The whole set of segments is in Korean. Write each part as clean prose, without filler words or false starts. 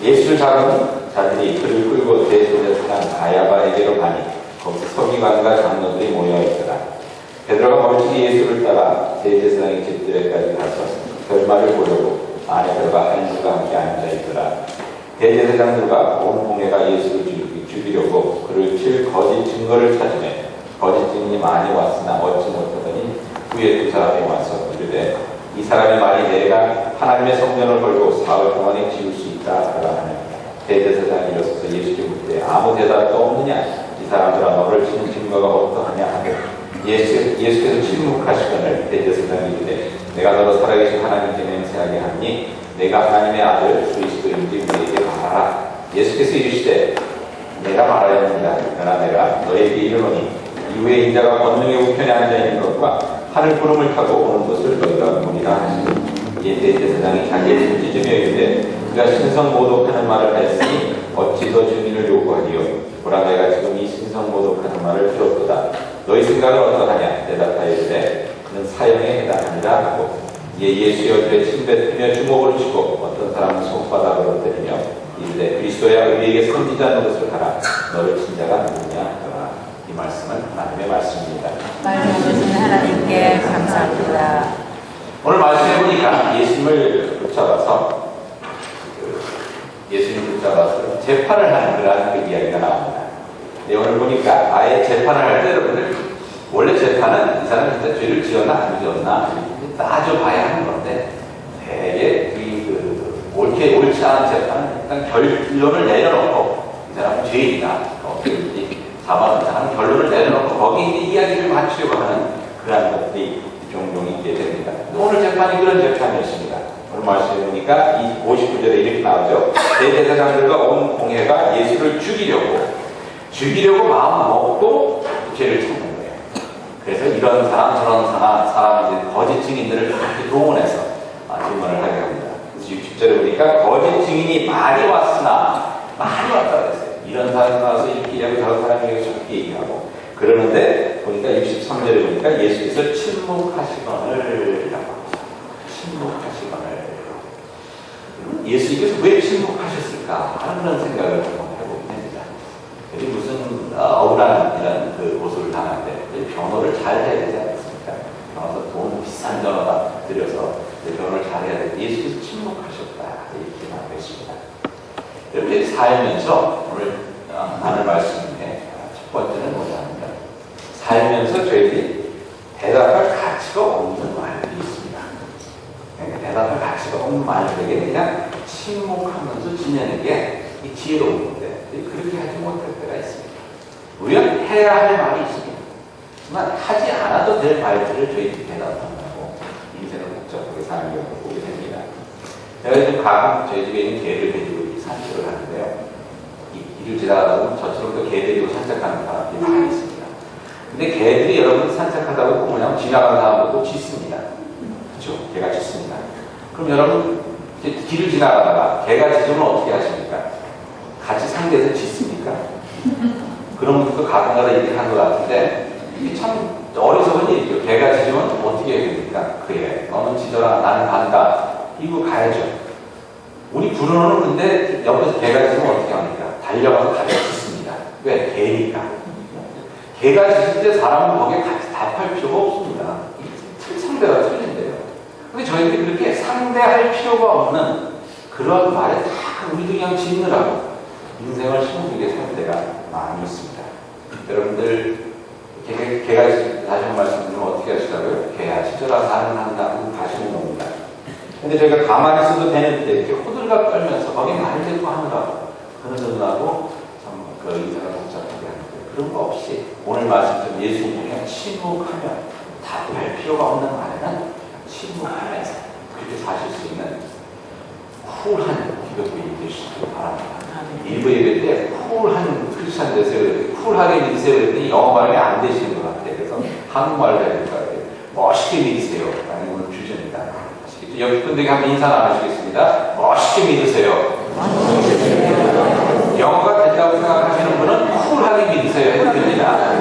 예수를 잡은 자들이 그를 끌고 대속에 사는 가야바에게로 가니 거기서 서기관과 장로들이 모여 있더라. 베드로가 멀찍이 예수를 따라 대제사장의 집들에까지 가서 결말을 보려고 안에 들어가 한수가 함께 앉아 있더라. 대제사장들과 온 공회가 예수를 죽이려고 그를 칠 거짓 증거를 찾으매 거짓 증인이 많이 왔으나 얻지 못하더니 후에 두 사람이 와서 이르되 이 사람의 말이 내가 하나님의 성전을 걸고 사흘 동안에 지을 수 있다 하라. 대제사장이 일어서서 예수께 묻되 아무 대답도 없느냐? 이 사람들아 너를 치는 증거가 어떠하냐 하되 예수께서 침묵하시거늘 대제사장이 이르되 내가 너로 살아계신 하나님께 맹세하게 하니 내가 하나님의 아들 그리스도인지 우리에게 말하라. 예수께서 이르시되 내가 말하였느니라. 그러나 내가 너에게 이르노니 이후에 인자가 권능의 우편에 앉아있는 것과 하늘 구름을 타고 오는 것을 너희가 보리라 하시니 이에 대제사장이 자기의 손짓으며 이르되 그가 신성모독하는 말을 하였으니 어찌 더 증인을 요구하리요. 보라 내가 지금 이 신성모독하는 말을 들었도다. 너희 생각은 어떠하냐? 대답하여 이르되 그는 사형에 해당하니라 하고 이에 예수의 얼굴에 침뱉으며 주먹을 치고 어떤 사람은 손바닥으로 때리며 이르되 그리스도야 우리에게 선지자 노릇을 하라. 너를 친 자가 누구냐 하더라. 이 말씀은 하나님의 말씀입니다. 말씀 주신 하나님께 감사합니다. 오늘 말씀해 보니까 예수님을 붙잡아서 재판을 하는 그런 그 이야기가 나옵니다. 오늘 보니까 아예 재판을 할 때 여러분들 원래 재판은 이 사람이 진짜 죄를 지었나 안 지었나 따져봐야 하는 건데 되게 옳지 않은 재판은 일단 결론을 내려놓고 이 사람은 죄인이다 사망한다 하는 결론을 내려놓고 거기에 있는 이야기를 맞추려고 하는 그런 것들이 종종 있게 됩니다. 오늘 재판이 그런 재판이었습니다. 오늘 말씀해 보니까 이 59절에 이렇게 나오죠. 대제사장들과 온 공회가 예수를 죽이려고 마음 먹고 죄를 찾는 거예요. 그래서 이런 사람 저런 사람 거짓 증인들을 이렇게 동원해서 질문을 하게 합니다. 그래서 60절에 보니까 거짓 증인이 많이 왔다 그랬어요. 이런 사람이 와서 이렇게 얘기하고 저런 사람에게 저렇게 얘기하고 그러는데 보니까 63절에 보니까 예수께서 침묵하시거늘 예수님께서 왜 침묵하셨을까 하는 그런 생각을 한번 해보게 됩니다. 여기 무슨 억울한 이런 그 고소를 당하는데 변호를 잘 해야 되지 않겠습니까? 변호사 돈 비싼 변호사 들여서 변호를 잘 해야 되는데 예수께서 침묵하셨다 이렇게 말하고 있습니다. 여러분들이 살면서 오늘 나눌 말씀인데 첫 번째는 뭐냐면 살면서 저희들이 대답할 가치가 없는 말들이 있습니다. 그러니까 대답할 가치가 없는 말들에게 그냥 침묵하면서 지내는 게 이 지혜로운 건데 그렇게 하지 못할 때가 있습니다. 우리가 해야 할 말이 있습니다. 하지만 하지 않아도 될 말들을 저희들이 대답한다고 인생을 복잡하게 사는 경우를 보게 됩니다. 제가 지금 가끔 저희 집에 있는 개를 데리고 산책을 하는데요. 길을 지나가다 보면 저처럼 또 개 데리고 산책하는 사람들이 많이 있습니다. 근데 개들이 여러분 산책하다 보면 지나가는 사람들도 짖습니다. 그렇죠? 개가 짖습니다. 그럼 여러분 길을 지나가다가 개가 짖으면 어떻게 하십니까? 같이 상대에서 짖습니까? 그런 분도 가끔가다 이렇게 하는 것 같은데 이게 참 어리석은 일이죠. 개가 짖으면 어떻게 해야 됩니까? 그래 너는 짖어라 나는 간다. 이거 가야죠. 우리 부르는 근데 옆에서 개가 짖으면 어떻게 합니까? 달려가서 같이 짖습니다. 왜? 개니까. 개가 짖을 때 사람은 거기에 같이 답할 필요가 없습니다. 상대가 틀린데요. 근데 저희들이 그렇게 상대할 필요가 없는 그런 말에 다 우리도 그냥 짖느라고 인생을 힘들게 살 때가 많이 있습니다. 여러분들 개가 다시 한 말씀 드리면 어떻게 하시라고요? 개야 짖어라 나는 한다 하고 가시는 겁니다. 근데 저희가 가만히 있어도 되는데 이렇게 호들갑 떨면서 거기 말을 듣고 하느라고 그러느라고 참 그 인생을 복잡하게 하는데 그런 거 없이 오늘 말씀처럼 예수님 중에 침묵하면 답할 필요가 없는 말에는 침묵하면서 그렇게 사실 수 있는 쿨한 기독교인이 되시길 바랍니다. 일부 예배 때 쿨한 크리스찬 되세요. 쿨하게 믿으세요. 그랬더니 영어 발음이 안 되시는 것 같아요. 그래서 한국말로 해야 될 것 같아요. 멋있게 믿으세요. 라는 오늘 주제입니다. 아시겠죠? 여기 분들에게 한번 인사 나누시겠습니다. 멋있게 믿으세요. 영어가 된다고 생각하시는 분은 쿨하게 믿으세요. 해도 됩니다.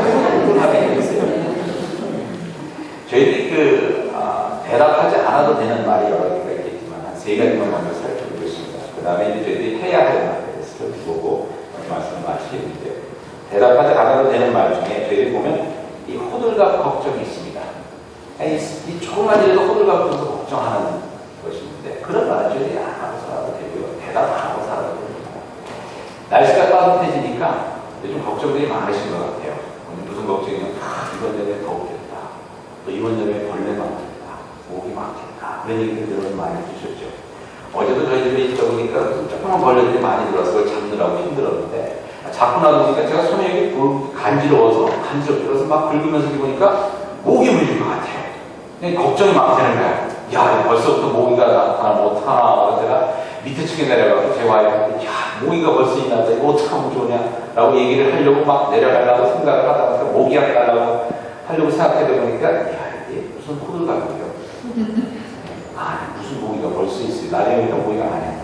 쿨하게 믿으세요. 저희들이 대답하지 않아도 되는 말이 여러 개가 있겠지만 한 세 가지만 먼저 살펴보겠습니다. 그 다음에 이제 저희들이 해야 할 대답하지 않아도 되는 말 중에 저희들이 보면 이 호들갑 걱정이 있습니다. 이 조금만 일도 호들갑 들어서 걱정하는 것이 있는데 그런 말을 저희들이 안 하고 살아도 되고요. 대답 안 하고 살아도 됩니다. 날씨가 따뜻해지니까 요즘 걱정들이 많으신 것 같아요. 무슨 걱정이냐면 이번 여름에 더웠겠다. 또 이번 여름에 벌레 많겠다. 모기 많겠다. 그런 얘기들을 많이 해주셨죠. 어제도 저희 집에 있다 보니까 조그만 벌레들이 많이 들어와서 그걸 잡느라고 힘들었는데 자꾸 놔두니까 제가 손에 간지럽더라서 막 긁으면서 보니까 모기 물린 것 같아요. 걱정이 막 되는 거야. 야, 벌써부터 모기가 나타나면 어떡하나. 제가 밑에 층에 내려가서 제 와이프한테 야, 모기가 벌써 있나보다. 이거 어떡하면 좋으냐라고 얘기를 하려고 막 내려가려고 생각을 하다가 모기약 달라고 하려고 생각하다 보니까 야, 이게 무슨 호들갑이에요. 아, 무슨 모기가 벌써 있어요. 나중에 보니까 모기가 아니야.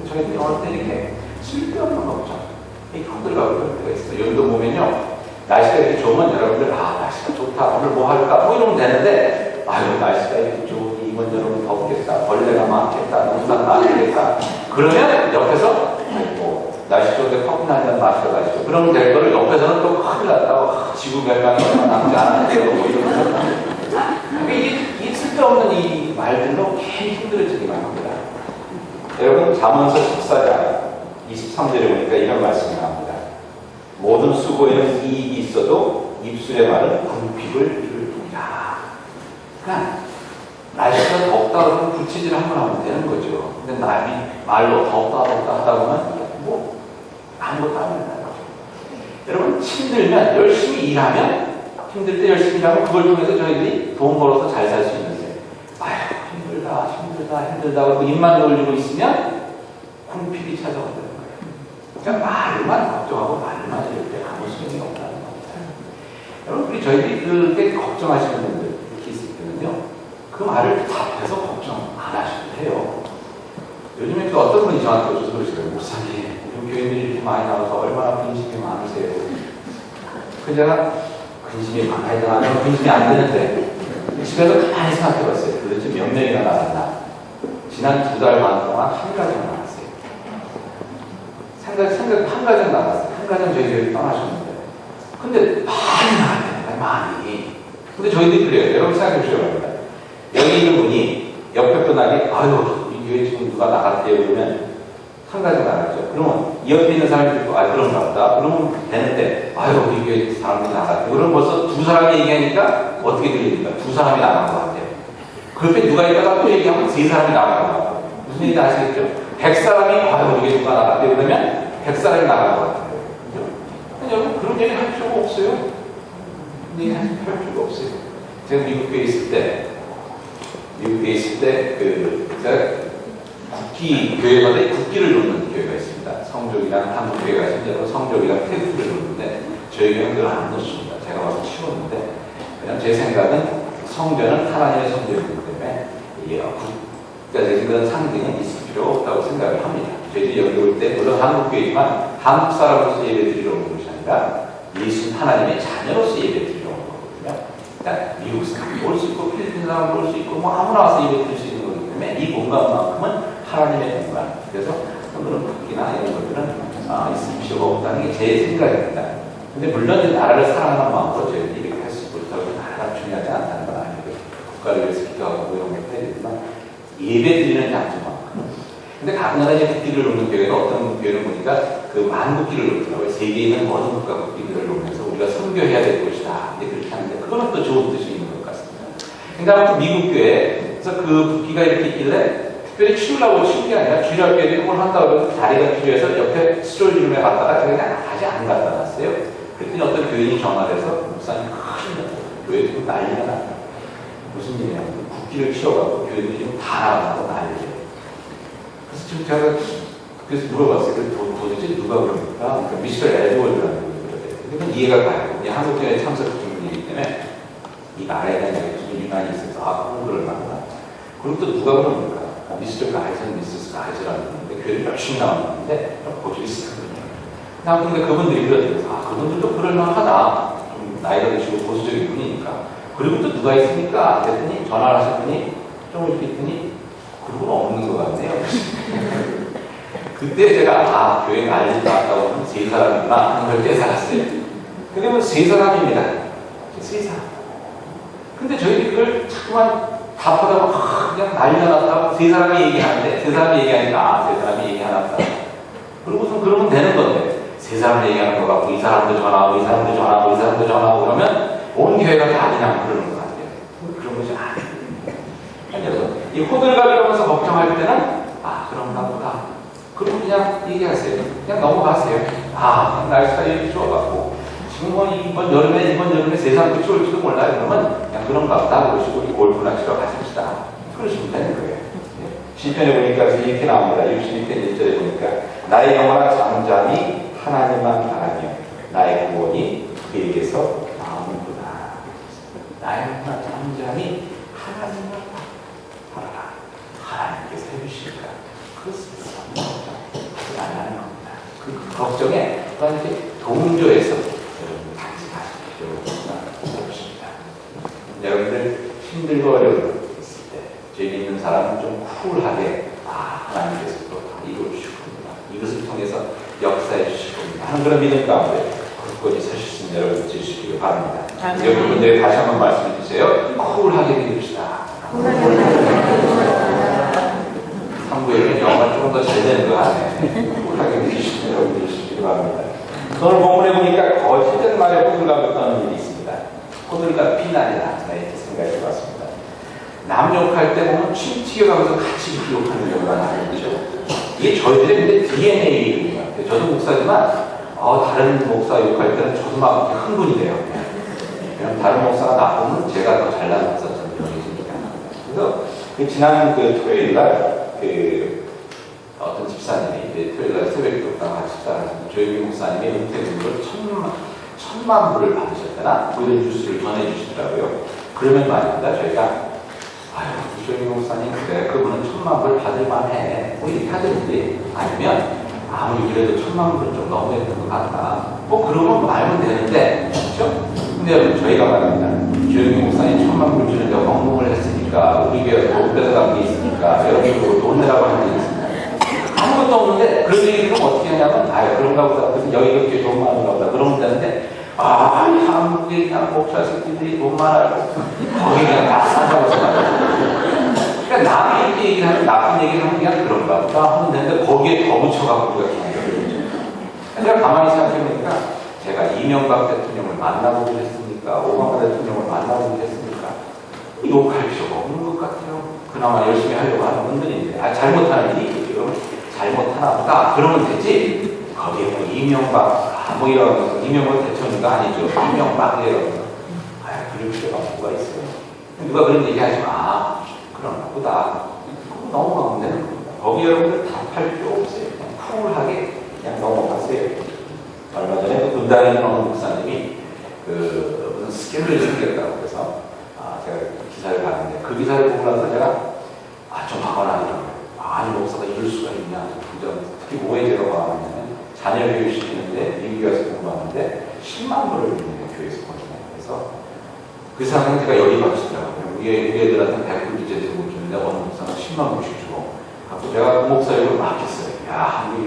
저희들이 어릴 때 이렇게 쓸데없는 걱정. 이 호들갑을 때가 있어요. 여기도 보면요. 날씨가 이렇게 좋으면 여러분들 날씨가 좋다. 오늘 뭐 할까? 뭐 이러면 되는데 아유, 날씨가 이렇게 좋으니 이번 여름은 덥겠다. 벌레가 많겠다. 농사가 많겠다. 그러면 옆에서 날씨 좋은데 커피 한잔 마셔가지고 그러면 될 거를 옆에서는 또 큰일 났다고 지구 멸망이 얼마 남지 않았는데요. 뭐 이러면서 이게 쓸데없는 이 말들로 괜히 힘들어지기만 합니다. 여러분 잠언서 14장 23절에 보니까 이런 말씀이 나옵니다. 모든 수고에는 이익이 있어도 입술의 말은 궁핍을 이룰 뿐이라. 그러니까 날씨가 덥다 그러면 부채질 한번 하면 되는 거죠. 근데 말로 덥다 하다 보면 뭐 아무것도 안 된다는 거죠. 여러분 힘들면 열심히 일하면 힘들 때 열심히 일하면 그걸 통해서 저희들이 돈 벌어서 잘 살 수 있는데 아휴 힘들다 그러고 입만 놀리고 있으면 궁핍이 찾아온다는 거예요. 그러니까 말만 걱정하고 말만 이럴 때 아무 소용이 없다는 겁니다. 여러분 우리 저희들이 그렇게 걱정하시는 분들 이렇게 있을 때는요. 그 말을 답해서 걱정 안 하셔도 돼요. 요즘에 또 어떤 분이 저한테 오셔서 그러시더라고요. 목사님, 요즘 교인들이 이렇게 많이 나와서 얼마나 근심이 많으세요. 그냥 근심이 많아야 되나? 근심이 안 되는데 집에서 가만히 생각해 봤어요. 도대체 몇 명이나 나갔나? 지난 2달 반 동안 한 가정 나갔어요. 한 가정 나갔어요. 한 가정 저희 교회 떠나셨는데. 근데 많이 나갔다니까요, 많이. 근데 저희들이 그래요. 여러분 생각해 보시기 바랍니다. 여기 있는 분이 옆에 분에게 아유, 이 교회 지금 누가 나갔대요. 그러면 한 가정 나갔죠. 그러면 이 옆에 있는 사람이 듣고 그런가 보다. 그러면 되는데 아유, 우리 교회 사람들이 나갔대요. 그럼 벌써 두 사람이 얘기하니까 어떻게 들립니까? 두 사람이 나간 것 같아요. 그렇게 누가 있다가 또 얘기하면 세 사람이 나간 것 같아요. 무슨 얘기인지 아시겠죠? 100사람이 아유, 우리 교회 누가 나갔대요. 그러면 100사람이 나간 것 같아요. 여러분 그런 얘기 할 필요가 없어요. 그런 얘기 할 필요가 없어요. 제가 미국에 있을 때 교회마다 국기를 놓는 교회가 있습니다. 성족이랑 한국 교회가 있는데 성족이랑 태극기를 놓는데 저희 교회는 그걸 안 놓습니다. 제가 와서 치웠는데 그냥 제 생각은 성전은 하나님의 성전이기 때문에 국가적인 그런 상징은 있을 필요 없다고 생각을 합니다. 저희들이 여기 올 때 물론 한국 교회지만 한국 사람으로서 예배 드리러 오는 것이 아니라 예수님 하나님의 자녀로서 예배 드리러 오는 거거든요. 그러니까 미국 사람도 올 수 있고 필리핀 사람도 올 수 있고 뭐 아무나 와서 예배 드릴 수 있는 거기 때문에 이 공간만큼은 하나님의 공간. 그래서 오늘은 국기나 이런 것들은 있을 필요가 없다는 게 제 생각입니다. 근데 물론 이제 나라를 사랑하는 마음으로 저희들이 이렇게 할 수 있고 나라가 중요하지 않다는 건 아니고 국가를 위해서 기도하고 이런 것도 해야 되지만 예배 드리는 장소만큼. 근데 가끔가다 이제 국기를 놓는 교회가 어떤 교회를 보니까 그 만국기를 놓더라고요. 세계에 있는 모든 국가 국기들을 놓으면서 우리가 선교해야 될 것이다. 근데 그렇게 하는데 그거는 또 좋은 뜻이 있는 것 같습니다. 그러니까 미국 교회에서 그 국기가 이렇게 있길래 특별히 치우려고 치운 게 아니라 주일학 교회들이 뭘 한다고 해서 자리가 필요해서 옆에 스토리룸에 갔다가 제가 다시 안 갖다 놨어요. 그랬더니 어떤 교인이 전화를 해서 목사님 큰일 났다. 교회 지금 난리가 났다. 무슨 일이냐. 국기를 치워가지고 교회들이 지금 다 나가고 난리예요. 그래서 지금 제가 그래서 물어봤어요. 도대체 누가 그럽니까? 그러니까 미스터 에드워드라는 분이 그러대요. 그러면 이해가 가요. 한국교회 참석 중이기 때문에 이 말에 대한 좀 유난히 있어서 그럴 만하다. 그리고 또 누가 그럽니까? 미스터 가이전, 미스스 가이즈라는 분인데 교회를 열심히 나왔는데 거기를 쓰거든요. 근데 그분들이 그러더라고요. 그분들도 그럴만하다. 좀 나이가 드시고 보수적인 분이니까. 그리고 또 누가 있습니까? 그랬더니 전화를 하신 분이 좀 이렇게 했더니 그분은 없는 것 같네요. 그때 제가 교회 난리 났다고 하면 세 사람이구나 하는 걸 깨달았어요. 그러면 세 사람입니다. 세 사람. 근데 저희들이 그걸 자꾸만 답하다가 그냥 난리가 났다고 세 사람이 얘기하는데, 세 사람이 얘기하니까, 세 사람이 얘기하나. 그러고선 그러면 되는 건데, 세 사람이 얘기하는 거 같고, 이 사람도 전화하고, 이 사람도 전화하고, 이 사람도 전화하고, 그러면 온 교회가 다 그냥 그러는 거 같아요. 그런 것이 아니에요. 이 호들갑 이러면서 걱정할 때는, 그런가 보다. 그리고 그냥 얘기하세요. 그냥 넘어가세요. 그냥 날씨가 이렇게 좋아갖고, 지금 뭐 이번 여름에 세상 끝이 올지도 몰라요. 그러면 그냥 그런가 보다. 그러시고 우리 골프나 치러 가십시다. 그러시면 되는 거예요. 시편에 보니까 이렇게 나옵니다. 62편 1절에 보니까 나의 영혼아 잠잠히 하나님만 바라며 나의 구원이 그에게서 나오는구나. 나의 영혼아 잠잠히 하나님만 바라라. 하나님께서 해주실까? 그렇습니다. 안 하는 겁니다. 그 걱정에 이렇게 동조해서 여러분 같이 가십시오. 그렇습니다. 여러분들 힘들고 어려운 있을 때 죄 있는 사람은 좀 쿨하게 하나님께서 또 이루어주실 겁니다. 이것을 통해서 역사해 주실 겁니다. 하는 그런 믿음 가운데 굳건히 서실 수 있는 여러분 주시기 바랍니다. 여러분들 다시 한번 말씀해 주세요. 쿨하게 믿읍시다. 3부에는 영어가 조금 더 잘 되는 거 같네. 쿨하게 믿으시는 여러분 주시기 바랍니다. 오늘 본문에 보니까 거짓된 말에 호들갑을 떠는 일이 있습니다. 호들갑 비난이다. 이렇게 생각해 봤습니다. 남 욕할 때 보면 침 튀어가면서 같이 욕하는 경우가 나오죠. 이게 저희들의 근데 DNA인 것 같아요. 저도 목사지만 다른 목사 욕할 때는 저도 막 흥분이 돼요. 그냥 다른 목사가 나쁘면 제가 더 잘난 목사처럼 여겨지니까. 그래서 지난 토요일 날 어떤 집사님이 토요일 날 새벽에 떴다가 집사하셨는데 조영기 목사님이 은퇴금으로 1,000만 불을 받으셨다나 모든 뉴스를 전해주시더라고요. 그러면 말입니다. 저희가 조영기 목사님 그래 그분은 1,000만 불 받을 만해 이렇게 하든지 아니면 아무리 그래도 1,000만 불은 좀 너무했던 것 같다. 그러면 말면 되는데 그렇죠? 근데 여러분 저희가 말합니다. 조영기 목사님 1,000만 불 주는데 엉뚱을 했으니까 우리 교회에서 돈 뺏어간 게 있으니까 여러분도 돈 내라고 하는 게 있습니다. 아무것도 없는데 그런 얘기를 어떻게 하냐면 그런가 보다. 그래서 여기 이렇게 돈 많은가 보다. 그러면 되는데 한국에 그냥 목사 새끼들이 돈 많아요. 거기 그냥 다 산다고 생각해요. 그러니까 남이 이렇게 얘기를 하면 나쁜 얘기를 하면 그냥 그런가 보다 하면 되는데 거기에 더 붙여갖고 우리가 그냥 그러죠. 내가 가만히 생각해보니까 제가 이명박 대통령을 만나고 그랬습니까? 오바마 대통령을 만나고 그랬습니까? 욕할 필요가 없는 것 같아요. 그나마 열심히 하려고 하는 분들인데 잘못하는 일이 지금 잘못하나 보다 그러면 되지. 거기에 뭐 이명박 이런 이명박 대통령도 아니죠. 이명박 이런 그럴 필요가 뭐가 있어요. 누가 그런 얘기 하지 마. 그러나 보다 넘어가면 되는 겁니다. 거기 여러분들 답할 필요 없어요. 그냥 쿨하게 그냥 넘어가세요. 얼마 전에 분당에 있는 어느 목사님이 무슨 스캔들이 생겼다고 해서 제가 기사를 봤는데 그 기사를 보고 나서 제가 좀 화가 나더라고요. 아니 목사가 이럴 수가 있냐. 특히 뭐에 제가 화가 났냐면 자녀 교육 시키는데 미국 가서 공부하는데 10만 불을 있는 교회에서 보내요. 그래서 그 상황에 제가 열이 받치더라고요. 우리 애들한테 100불 이제 못 주는데 어느 목사가 10만 불씩 주고 제가 그 목사 욕을 막 했어요. 야 한국이